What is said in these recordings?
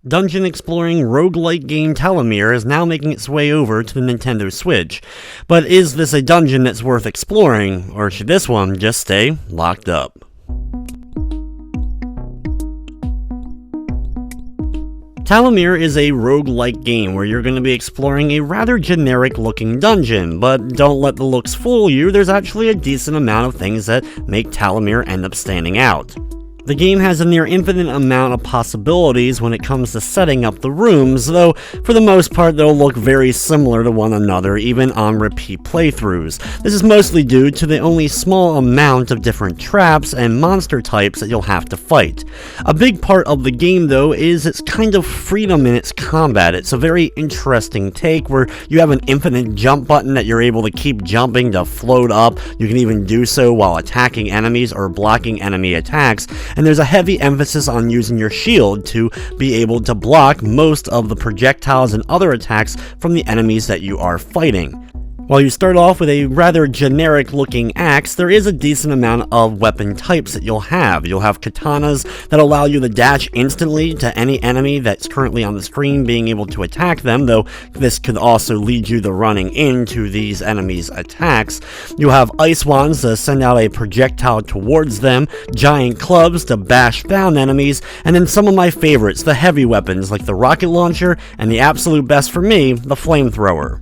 Dungeon exploring roguelike game Tallowmere is now making its way over to the Nintendo Switch. But is this a dungeon that's worth exploring, or should this one just stay locked up? Tallowmere is a roguelike game where you're going to be exploring a rather generic looking dungeon, but don't let the looks fool you, there's actually a decent amount of things that make Tallowmere end up standing out. The game has a near infinite amount of possibilities when it comes to setting up the rooms, though for the most part they'll look very similar to one another even on repeat playthroughs. This is mostly due to the only small amount of different traps and monster types that you'll have to fight. A big part of the game though is its kind of freedom in its combat. It's a very interesting take where you have an infinite jump button that you're able to keep jumping to float up. You can even do so while attacking enemies or blocking enemy attacks. And there's a heavy emphasis on using your shield to be able to block most of the projectiles and other attacks from the enemies that you are fighting. While you start off with a rather generic looking axe, there is a decent amount of weapon types that you'll have. You'll have katanas that allow you to dash instantly to any enemy that's currently on the screen, being able to attack them, though this could also lead you to running into these enemies' attacks. You'll have ice wands to send out a projectile towards them, giant clubs to bash down enemies, and then some of my favorites, the heavy weapons like the rocket launcher, and the absolute best for me, the flamethrower.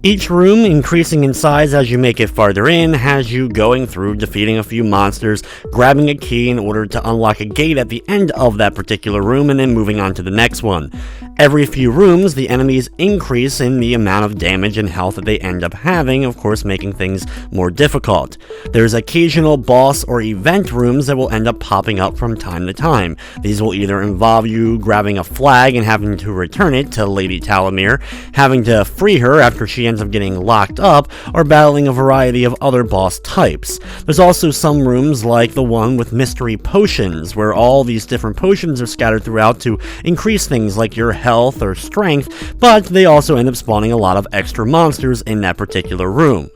Each room, increasing in size as you make it farther in, has you going through defeating a few monsters, grabbing a key in order to unlock a gate at the end of that particular room, and then moving on to the next one. Every few rooms, the enemies increase in the amount of damage and health that they end up having, of course making things more difficult. There's occasional boss or event rooms that will end up popping up from time to time. These will either involve you grabbing a flag and having to return it to Lady Tallowmere, having to free her after she ends up getting locked up, or battling a variety of other boss types. There's also some rooms like the one with mystery potions, where all these different potions are scattered throughout to increase things like your health or strength, but they also end up spawning a lot of extra monsters in that particular room.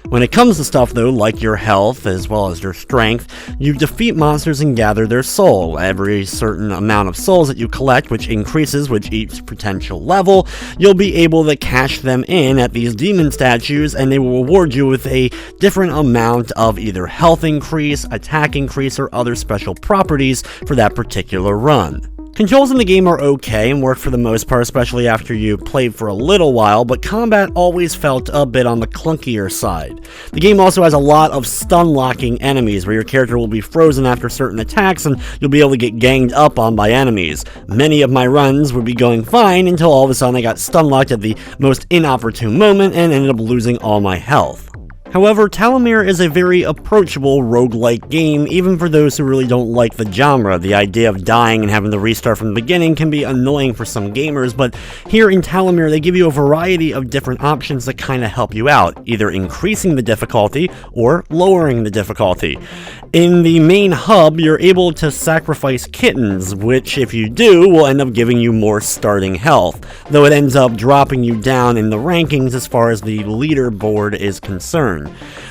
When it comes to stuff though, like your health as well as your strength, you defeat monsters and gather their soul. Every certain amount of souls that you collect, which increases with each potential level, you'll be able to cash them in at these demon statues, and they will reward you with a different amount of either health increase, attack increase, or other special properties for that particular run. Controls in the game are okay and work for the most part, especially after you played for a little while, but combat always felt a bit on the clunkier side. The game also has a lot of stun-locking enemies, where your character will be frozen after certain attacks and you'll be able to get ganged up on by enemies. Many of my runs would be going fine until all of a sudden I got stun-locked at the most inopportune moment and ended up losing all my health. However, Tallowmere is a very approachable roguelike game, even for those who really don't like the genre. The idea of dying and having to restart from the beginning can be annoying for some gamers, but here in Tallowmere they give you a variety of different options that kind of help you out, either increasing the difficulty or lowering the difficulty. In the main hub, you're able to sacrifice kittens, which if you do, will end up giving you more starting health, though it ends up dropping you down in the rankings as far as the leaderboard is concerned.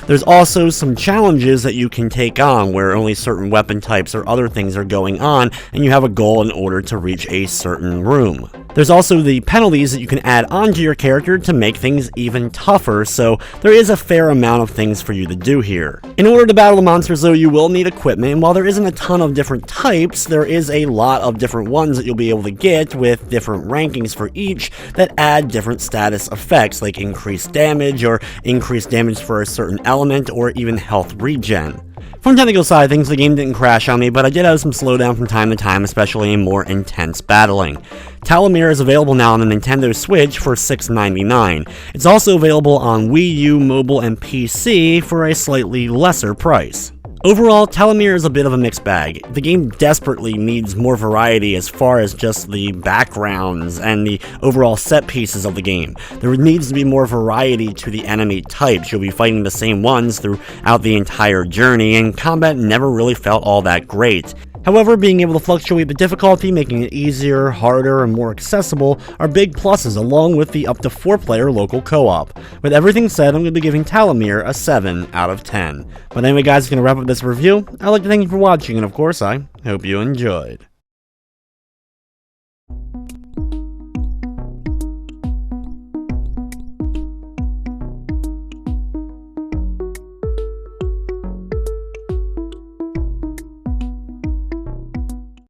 There's also some challenges that you can take on where only certain weapon types or other things are going on, and you have a goal in order to reach a certain room. There's also the penalties that you can add onto your character to make things even tougher, so there is a fair amount of things for you to do here. In order to battle the monsters though, you will need equipment, and while there isn't a ton of different types, there is a lot of different ones that you'll be able to get with different rankings for each that add different status effects, like increased damage or increased damage for a certain element or even health regen. From the technical side of things, the game didn't crash on me, but I did have some slowdown from time to time, especially in more intense battling. Tallowmere is available now on the Nintendo Switch for $6.99. It's also available on Wii U, mobile, and PC for a slightly lesser price. Overall, Tallowmere is a bit of a mixed bag. The game desperately needs more variety as far as just the backgrounds and the overall set pieces of the game. There needs to be more variety to the enemy types. You'll be fighting the same ones throughout the entire journey, and combat never really felt all that great. However, being able to fluctuate the difficulty, making it easier, harder, and more accessible are big pluses, along with the up to 4-player local co-op. With everything said, I'm going to be giving Tallowmere a 7 out of 10. But anyway guys, I'm going to wrap up this review. I'd like to thank you for watching, and of course I hope you enjoyed.